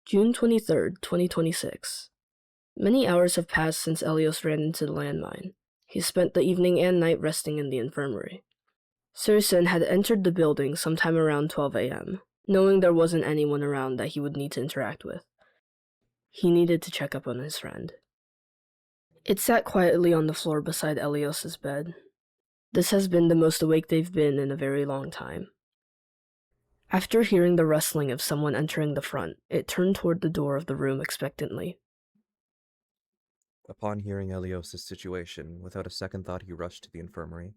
June 23rd, 2026. Many hours have passed since Elios ran into the landmine. He spent the evening and night resting in the infirmary. Seoiseon had entered the building sometime around 12 a.m., knowing there wasn't anyone around that he would need to interact with. He needed to check up on his friend. It sat quietly on the floor beside Elios's bed. This has been the most awake they've been in a very long time. After hearing the rustling of someone entering the front, it turned toward the door of the room expectantly. Upon hearing Elios' situation, without a second thought he rushed to the infirmary.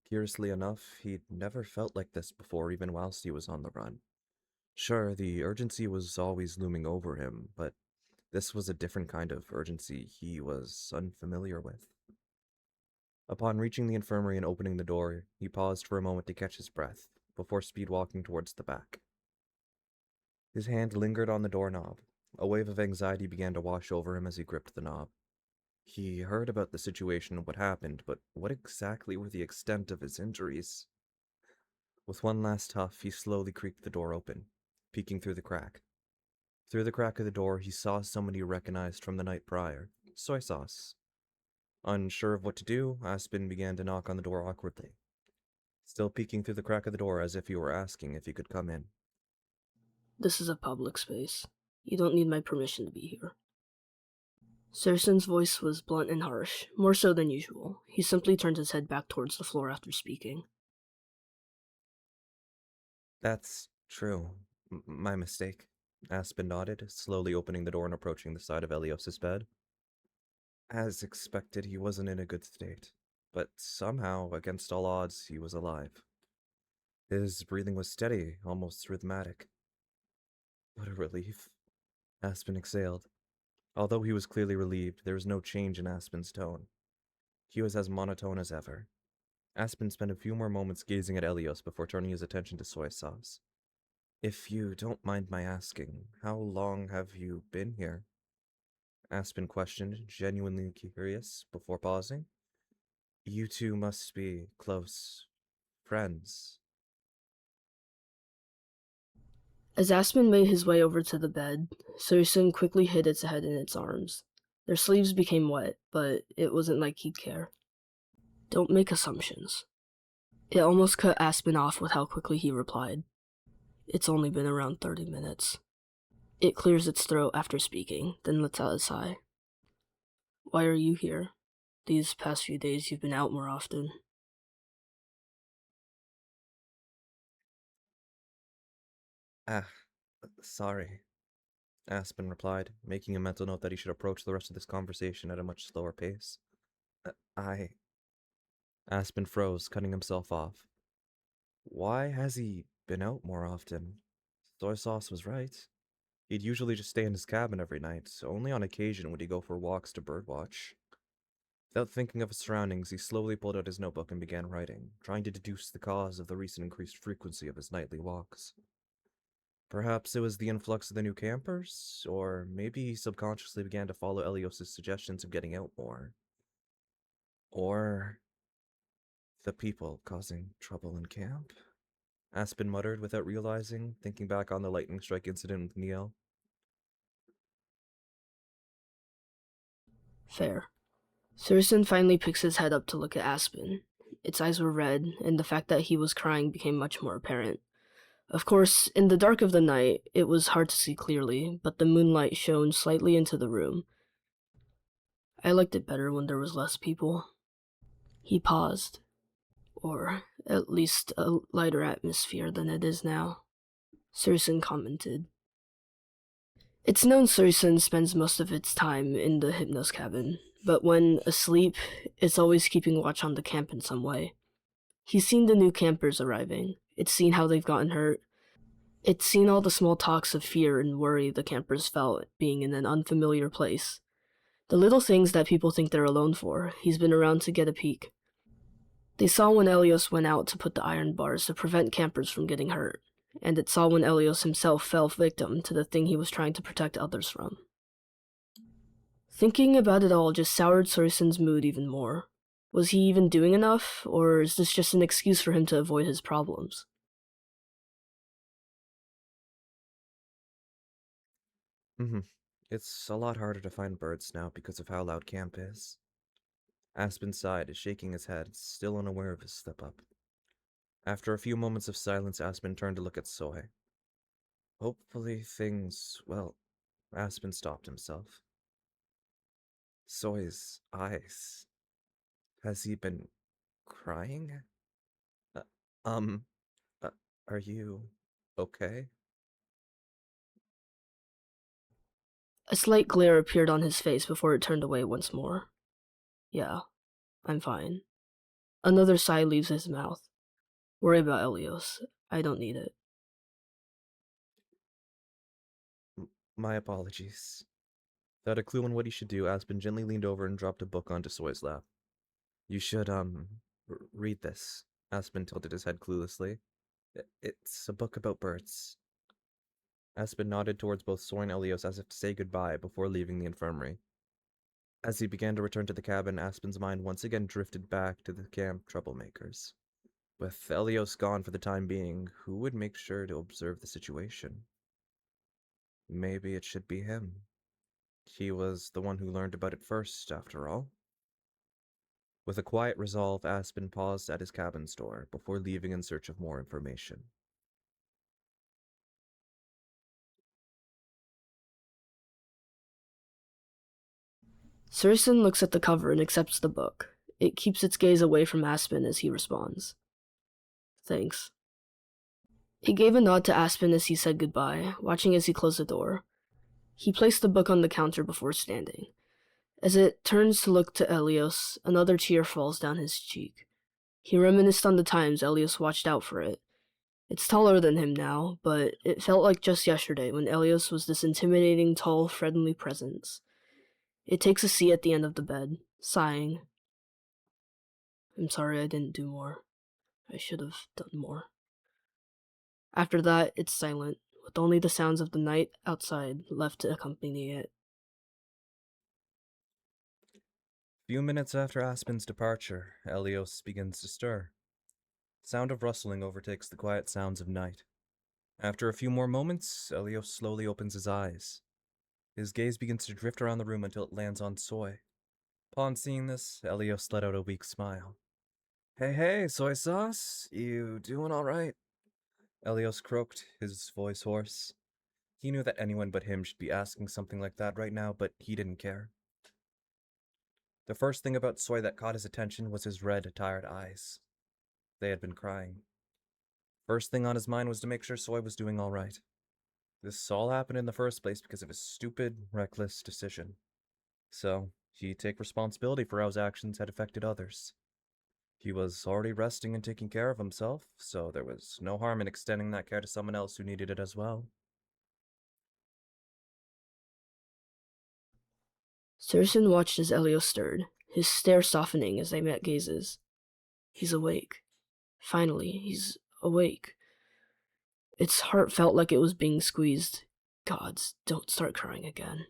Curiously enough, he'd never felt like this before, even whilst he was on the run. Sure, the urgency was always looming over him, but this was a different kind of urgency he was unfamiliar with. Upon reaching the infirmary and opening the door, he paused for a moment to catch his breath, before speed-walking towards the back. His hand lingered on the doorknob. A wave of anxiety began to wash over him as he gripped the knob. He heard about the situation and what happened, but what exactly were the extent of his injuries? With one last huff, he slowly creaked the door open, peeking through the crack. Through the crack of the door, he saw someone he recognized from the night prior, Soy Sauce. Unsure of what to do, Aspen began to knock on the door awkwardly, still peeking through the crack of the door as if he were asking if he could come in. This is a public space. You don't need my permission to be here. Seoiseon's voice was blunt and harsh, more so than usual. He simply turned his head back towards the floor after speaking. That's true. My mistake. Aspen nodded, slowly opening the door and approaching the side of Elios' bed. As expected, he wasn't in a good state, but somehow, against all odds, he was alive. His breathing was steady, almost rhythmic. What a relief. Aspen exhaled. Although he was clearly relieved, there was no change in Aspen's tone. He was as monotone as ever. Aspen spent a few more moments gazing at Elios before turning his attention to Soy Sauce. If you don't mind my asking, how long have you been here? Aspen questioned, genuinely curious, before pausing. You two must be close friends. As Aspen made his way over to the bed, Seoiseon quickly hid its head in its arms. Their sleeves became wet, but it wasn't like he'd care. Don't make assumptions. It almost cut Aspen off with how quickly he replied. It's only been around 30 minutes. It clears its throat after speaking, then lets out a sigh. Why are you here? These past few days you've been out more often. Sorry, Aspen replied, making a mental note that he should approach the rest of this conversation at a much slower pace. Aspen froze, cutting himself off. Why has he been out more often? Soy Sauce was right. He'd usually just stay in his cabin every night, so only on occasion would he go for walks to birdwatch. Without thinking of his surroundings, he slowly pulled out his notebook and began writing, trying to deduce the cause of the recent increased frequency of his nightly walks. Perhaps it was the influx of the new campers, or maybe he subconsciously began to follow Elios' suggestions of getting out more. Or the people causing trouble in camp? Aspen muttered without realizing, thinking back on the lightning strike incident with Neo. Fair. Seoiseon finally picks his head up to look at Aspen. Its eyes were red, and the fact that he was crying became much more apparent. Of course, in the dark of the night, it was hard to see clearly, but the moonlight shone slightly into the room. I liked it better when there was less people. He paused. Or at least a lighter atmosphere than it is now. Seoiseon commented. It's known Seoiseon spends most of its time in the Hypnos cabin, but when asleep, it's always keeping watch on the camp in some way. He's seen the new campers arriving. It's seen how they've gotten hurt. It's seen all the small talks of fear and worry the campers felt being in an unfamiliar place. The little things that people think they're alone for, he's been around to get a peek. They saw when Elios went out to put the iron bars to prevent campers from getting hurt, and it saw when Elios himself fell victim to the thing he was trying to protect others from. Thinking about it all just soured Seoiseon's mood even more. Was he even doing enough, or is this just an excuse for him to avoid his problems? Mm-hmm. It's a lot harder to find birds now because of how loud camp is. Aspen sighed, shaking his head, still unaware of his slip-up. After a few moments of silence, Aspen turned to look at Soy. Hopefully things, well, Aspen stopped himself. Soy's eyes. Has he been crying? Uh, um, uh, are you okay? A slight glare appeared on his face before it turned away once more. Yeah, I'm fine. Another sigh leaves his mouth. Worry about Elios. I don't need it. My apologies. Without a clue on what he should do, Aspen gently leaned over and dropped a book onto Soy's lap. You should, read this. Aspen tilted his head cluelessly. It's a book about birds. Aspen nodded towards both Soy and Elios as if to say goodbye before leaving the infirmary. As he began to return to the cabin, Aspen's mind once again drifted back to the camp troublemakers. With Elios gone for the time being, who would make sure to observe the situation? Maybe it should be him. He was the one who learned about it first, after all. With a quiet resolve, Aspen paused at his cabin's door before leaving in search of more information. Seoiseon looks at the cover and accepts the book. It keeps its gaze away from Aspen as he responds. Thanks. He gave a nod to Aspen as he said goodbye, watching as he closed the door. He placed the book on the counter before standing. As it turns to look to Elios, another tear falls down his cheek. He reminisced on the times Elios watched out for it. It's taller than him now, but it felt like just yesterday when Elios was this intimidating, tall, friendly presence. It takes a seat at the end of the bed, sighing. I'm sorry I didn't do more. I should have done more. After that, it's silent, with only the sounds of the night outside left to accompany it. Few minutes after Aspen's departure, Elios begins to stir. Sound of rustling overtakes the quiet sounds of night. After a few more moments, Elios slowly opens his eyes. His gaze begins to drift around the room until it lands on Soy. Upon seeing this, Elios let out a weak smile. Hey, soy sauce, you doing alright? Elios croaked, his voice hoarse. He knew that anyone but him should be asking something like that right now, but he didn't care. The first thing about Soy that caught his attention was his red, tired eyes. They had been crying. First thing on his mind was to make sure Soy was doing alright. This all happened in the first place because of his stupid, reckless decision. So, he'd take responsibility for how his actions had affected others. He was already resting and taking care of himself, so there was no harm in extending that care to someone else who needed it as well. Seoiseon watched as Elios stirred, his stare softening as they met gazes. He's awake. Finally, he's awake. Its heart felt like it was being squeezed. Gods, don't start crying again.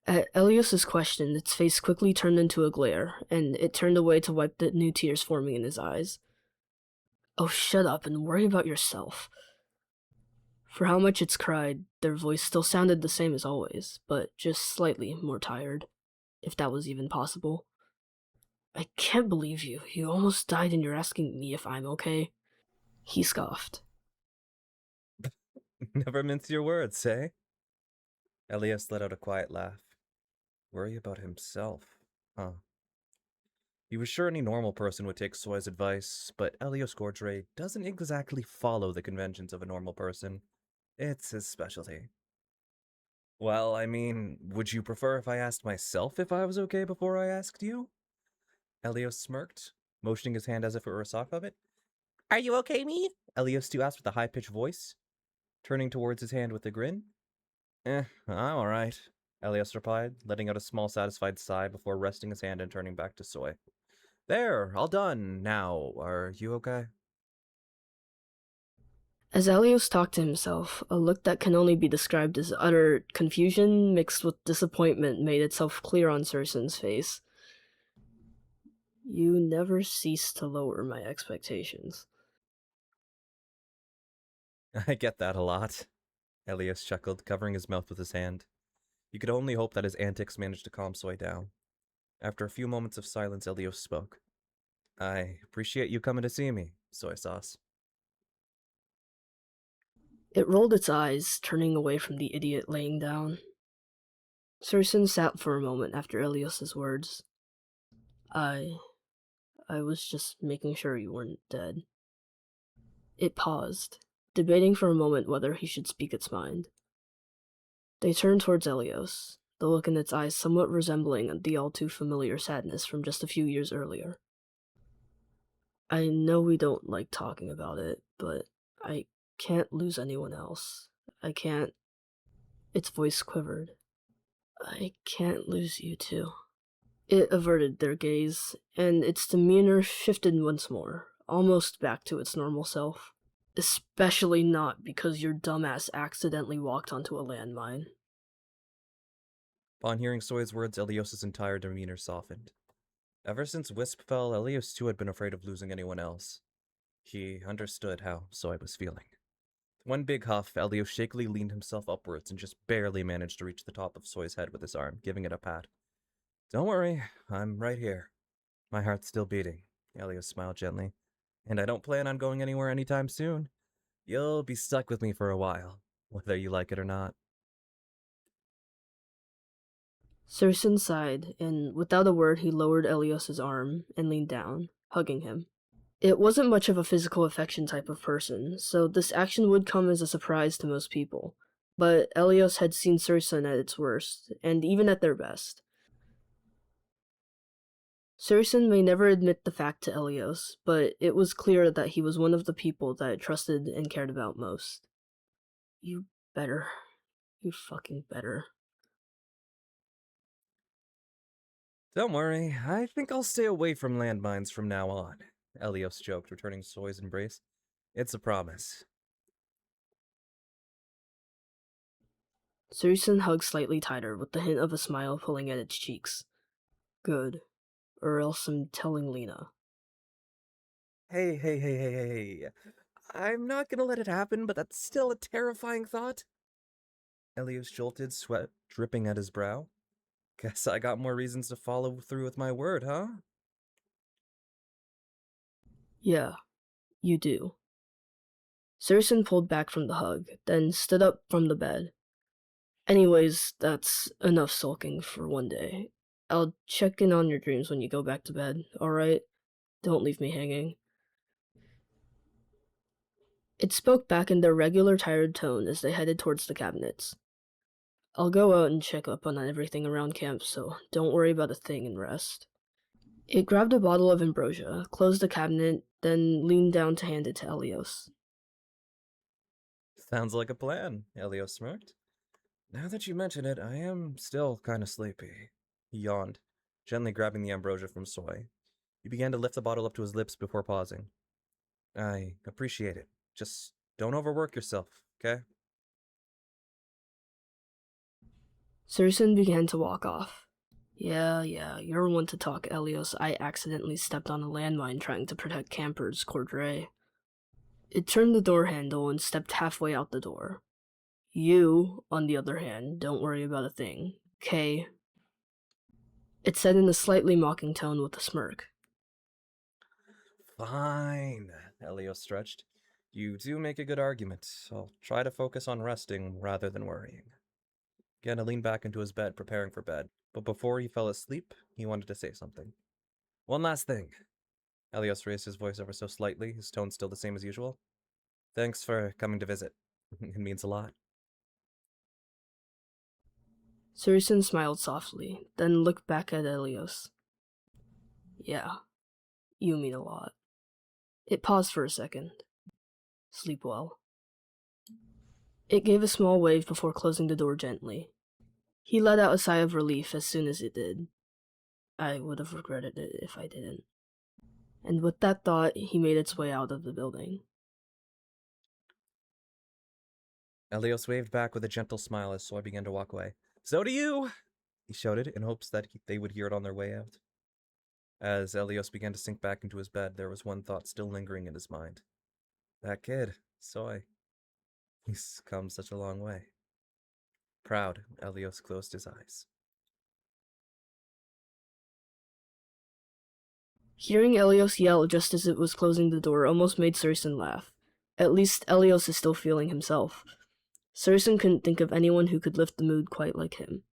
At Elios's question, its face quickly turned into a glare, and it turned away to wipe the new tears forming in his eyes. Oh, shut up and worry about yourself. For how much it's cried, their voice still sounded the same as always, but just slightly more tired, if that was even possible. I can't believe you. You almost died and you're asking me if I'm okay. He scoffed. Never mince your words, eh? Elias let out a quiet laugh. Worry about himself, huh? He was sure any normal person would take Soy's advice, but Elios Gordre doesn't exactly follow the conventions of a normal person. It's his specialty. Well, I mean, would you prefer if I asked myself if I was okay before I asked you? Elios smirked, motioning his hand as if it were a sock puppet. Are you okay, me? Elios too asked with a high-pitched voice, turning towards his hand with a grin. I'm alright, Elios replied, letting out a small satisfied sigh before resting his hand and turning back to Soy. There, all done. Now, are you okay? As Elios talked to himself, a look that can only be described as utter confusion mixed with disappointment made itself clear on Seoiseon's face. You never cease to lower my expectations. I get that a lot. Elios chuckled, covering his mouth with his hand. You could only hope that his antics managed to calm Soy down. After a few moments of silence, Elios spoke. I appreciate you coming to see me, Soy Sauce. It rolled its eyes, turning away from the idiot laying down. Seoiseon sat for a moment after Elios's words. I was just making sure you weren't dead. It paused, debating for a moment whether he should speak its mind. They turned towards Elios, the look in its eyes somewhat resembling the all-too-familiar sadness from just a few years earlier. I know we don't like talking about it, but I can't lose anyone else. I can't... Its voice quivered. I can't lose you too. It averted their gaze, and its demeanor shifted once more, almost back to its normal self. Especially not because your dumbass accidentally walked onto a landmine. Upon hearing Soy's words, Elios's entire demeanor softened. Ever since Wisp fell, Elios too had been afraid of losing anyone else. He understood how Soy was feeling. With one big huff, Elios shakily leaned himself upwards and just barely managed to reach the top of Soy's head with his arm, giving it a pat. Don't worry, I'm right here. My heart's still beating, Elios smiled gently. And I don't plan on going anywhere anytime soon. You'll be stuck with me for a while, whether you like it or not. Seoiseon sighed, and without a word he lowered Elios's arm and leaned down, hugging him. It wasn't much of a physical affection type of person, so this action would come as a surprise to most people. But Elios had seen Seoiseon at its worst, and even at their best. Seoiseon may never admit the fact to Elios, but it was clear that he was one of the people that it trusted and cared about most. You better. You fucking better. Don't worry, I think I'll stay away from landmines from now on, Elios joked, returning to Soy's embrace. It's a promise. Seoiseon hugged slightly tighter, with the hint of a smile pulling at its cheeks. Good. Or else I'm telling Lena. Hey. I'm not gonna let it happen, but that's still a terrifying thought. Elios jolted, sweat dripping at his brow. Guess I got more reasons to follow through with my word, huh? Yeah, you do. Seoiseon pulled back from the hug, then stood up from the bed. Anyways, that's enough sulking for one day. I'll check in on your dreams when you go back to bed, alright? Don't leave me hanging. It spoke back in their regular tired tone as they headed towards the cabinets. I'll go out and check up on everything around camp, so don't worry about a thing and rest. It grabbed a bottle of ambrosia, closed the cabinet, then leaned down to hand it to Elios. Sounds like a plan, Elios smirked. Now that you mention it, I am still kind of sleepy. He yawned, gently grabbing the ambrosia from Soy. He began to lift the bottle up to his lips before pausing. I appreciate it. Just don't overwork yourself, okay? Seoiseon began to walk off. Yeah, you're one to talk, Elios. I accidentally stepped on a landmine trying to protect campers, Cordray. It turned the door handle and stepped halfway out the door. You, on the other hand, don't worry about a thing, okay? It said in a slightly mocking tone with a smirk. Fine, Elios stretched. You do make a good argument. I'll try to focus on resting rather than worrying. Ganna leaned back into his bed, preparing for bed, but before he fell asleep, he wanted to say something. One last thing. Elios raised his voice ever so slightly, his tone still the same as usual. Thanks for coming to visit. It means a lot. Seoiseon smiled softly, then looked back at Elios. Yeah, you mean a lot. It paused for a second. Sleep well. It gave a small wave before closing the door gently. He let out a sigh of relief as soon as it did. I would have regretted it if I didn't. And with that thought, he made its way out of the building. Elios waved back with a gentle smile as Soy began to walk away. So do you! He shouted, in hopes that they would hear it on their way out. As Elios began to sink back into his bed, there was one thought still lingering in his mind. That kid, Soy. He's come such a long way. Proud, Elios closed his eyes. Hearing Elios yell just as it was closing the door almost made Seoiseon laugh. At least Elios is still feeling himself. Seoiseon couldn't think of anyone who could lift the mood quite like him.